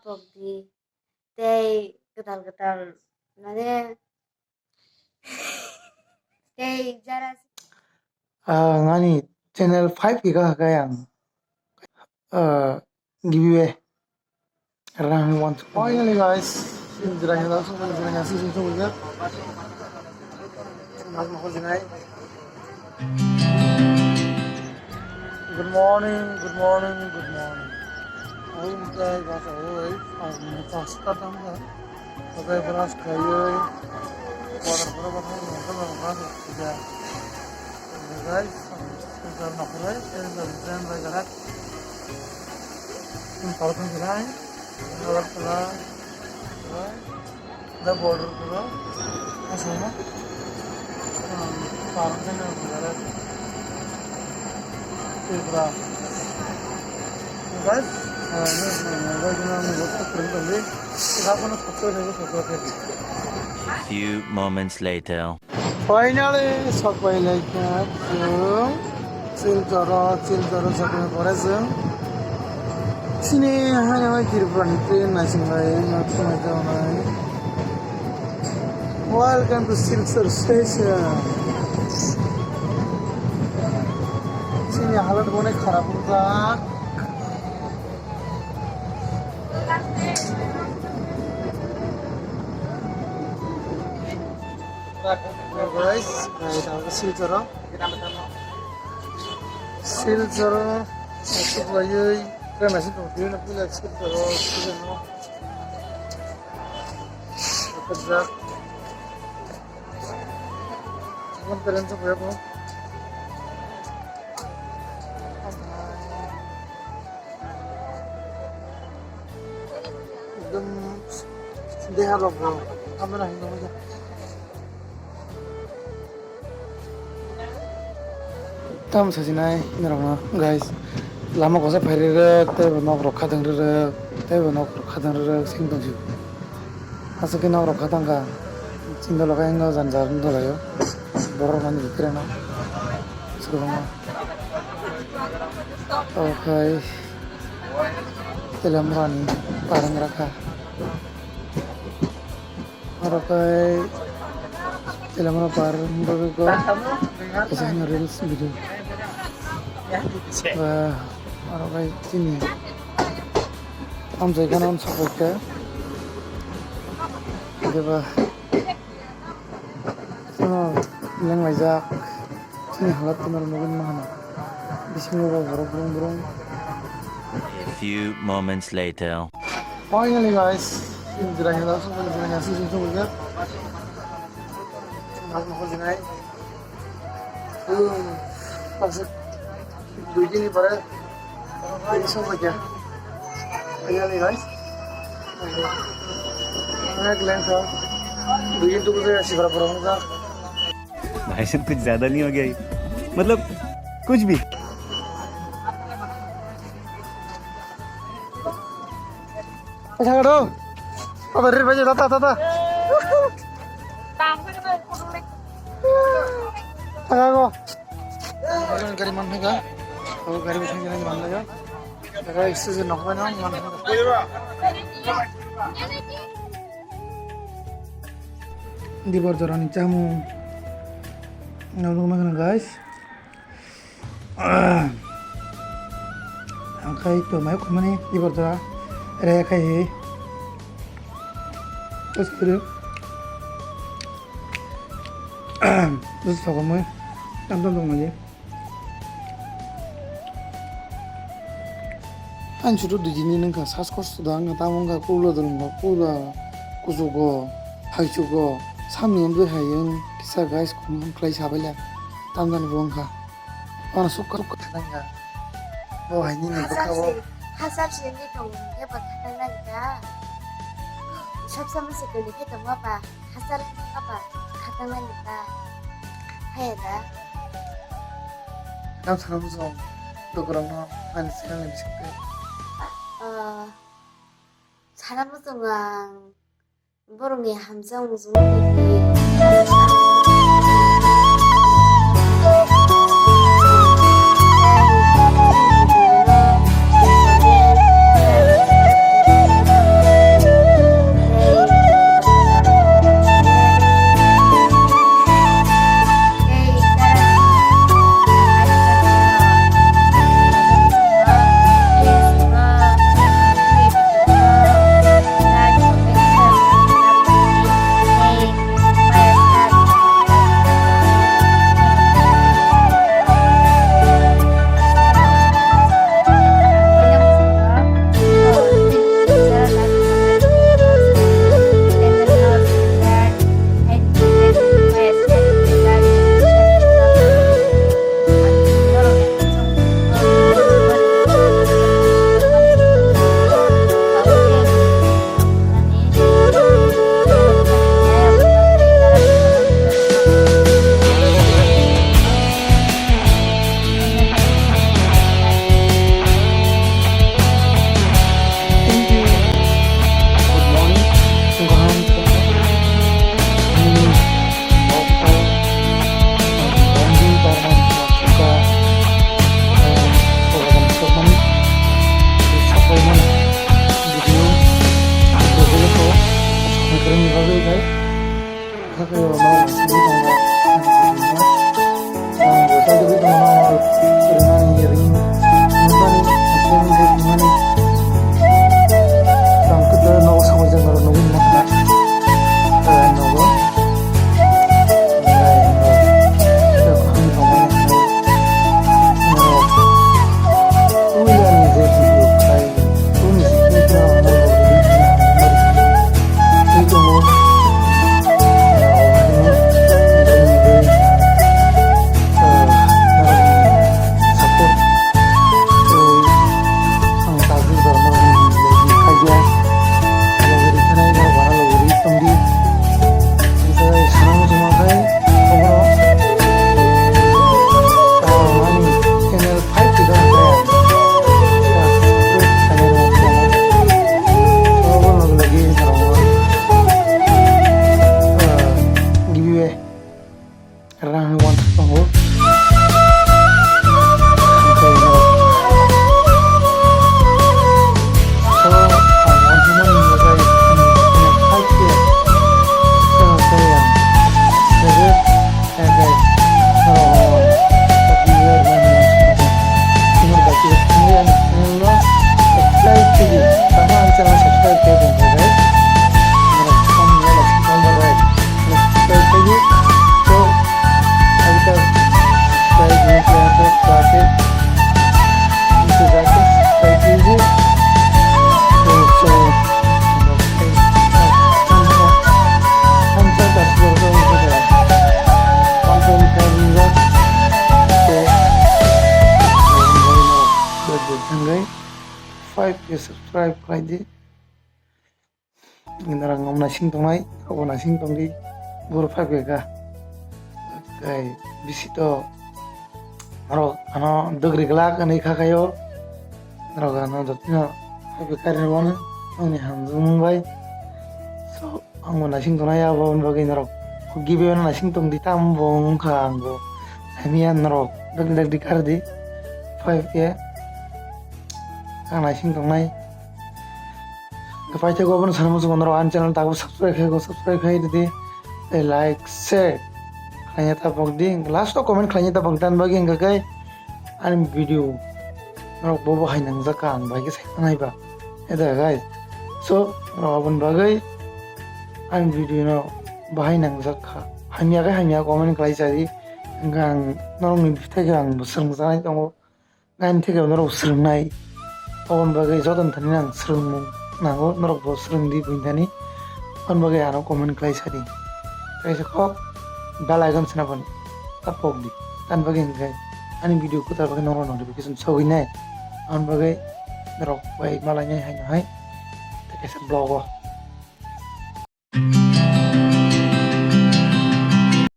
pokdi tei getal mane tei jara ngani channel 5 giga kayang giveaway round 1. Finally guys, sinjranya langsung sinjranya sisi semuanya. Mas mau jinai. Good morning. Aku minta bahasa oi, aku minta sekarang kan. Pakai beras kayu, water kerja. Guys, sebentar nak mulai, saya bergerak. Kalau penjelasan, kalau telah, dah border dulu, asal parang kan bergerak. Terus, guys, ini kita mau print lagi. Kita akan foto lagi foto lagi. Few moments later. Finally, Sokphai like silchoro Sokphai korejeng. Sini hanya mai kirpan train nasingai not kumai. Welcome to Silchor station. Sini halat bone kharap hoga. Guys, kita Silchoro Sokphai train nasin tuh dia nak pilih Silchoro sini. Kokborok. Jangan terlalu cepat ya. एकदम देखा लो bro, kamera hinga aja. Tam sajinai ngerana guys, lama kosa phairere tebo nok rokha dangre sing dongju. Asake nok rokha dangka, cinta lokai enggak zanjar ndo layo, borok mandi dikrena, sekarang. Okay. Dalam rani parang raka arakai dalam parang beriko kasih reels video wah arakai sini am jaga non Sokphai deba sono wngjak sini halat benar mungkin mana bising burung A few moments later. Finally guys, sinjranya langsung sinjranya sisi semuanya. Mas mau jinai. Pas begini pada ini semua aja. Finally guys. मैं gland था begini tuh saya शिवरा परम का भाई साहब कुछ ज्यादा नहीं हो गया ये? मतलब कुछ भी अच्छा करो अब रे बजे था Ako. Ayun gari man nga. Oh gari bitang gina man nga. Daga exercise na ko na man. Di bordo ran jamu. Ngalu magana guys. Angkai to mai ko mane di bordo re kai. Terus kira. Terus apa mai? Tonton aja. 한 주로 늦이는 그 사스코스도 안 가다 뭔가 꿀러드는 거 꿀어 구조고 하이주고 3년도 하연 기사가 있고 한 클라이 잡을래 담당이 뭔가 어느 숟가락 같은가 뭐 아니는 뭐하고 하삽시 니 동 해봐 타당나니까 샵삼스 그리 해도 뭐봐 하사를 해봐 타당나니까 해야다 난 사람으로 또 그런 거 한 시간을 지금 사람 동안 모르게 함정 중이기 जोंनि बागै गाय थाखाय मावनानै दङ आं गसाइजों दङ ओरैनो नुनानै नुनानै kita Nogo Sokphai jeung Nogo wngjak Nogo subscribe खालामदो नोंथाङा ngomna sing tongnai abona sing tongdi buru phaiga kai bisito aro ano dogri glak ani khakayo aro ano dotino phaibe karin wona ani hamjung bai so ngomna sing tongnai abon bagai naro gibe na sing tongdi tambong khango hamya naro dog di kardi 5 ana sing tongnai Kepada gua pun sama sama orang channel tahu subscribe di like share kalian tak bagi last to comment kalian tak bagi dan bagi enggak kai anim video orang bobo hai nang zakan bagi saya nai ba ada guys so orang pun bagi anim video no bahai nang zakha hanya comment kalian jadi enggak orang ni kita yang besar besar itu ngan tiga orang besar nai orang bagi jodoh tadi nang serung nago norok bo srungdi buindani on bagai ano comment klai sari kaisa kok bell icon snapon tapok di tan bagai ngai ani video ku tar bagai noro notification sogin nai on bagai norok bai malanya hai hai kaisa blog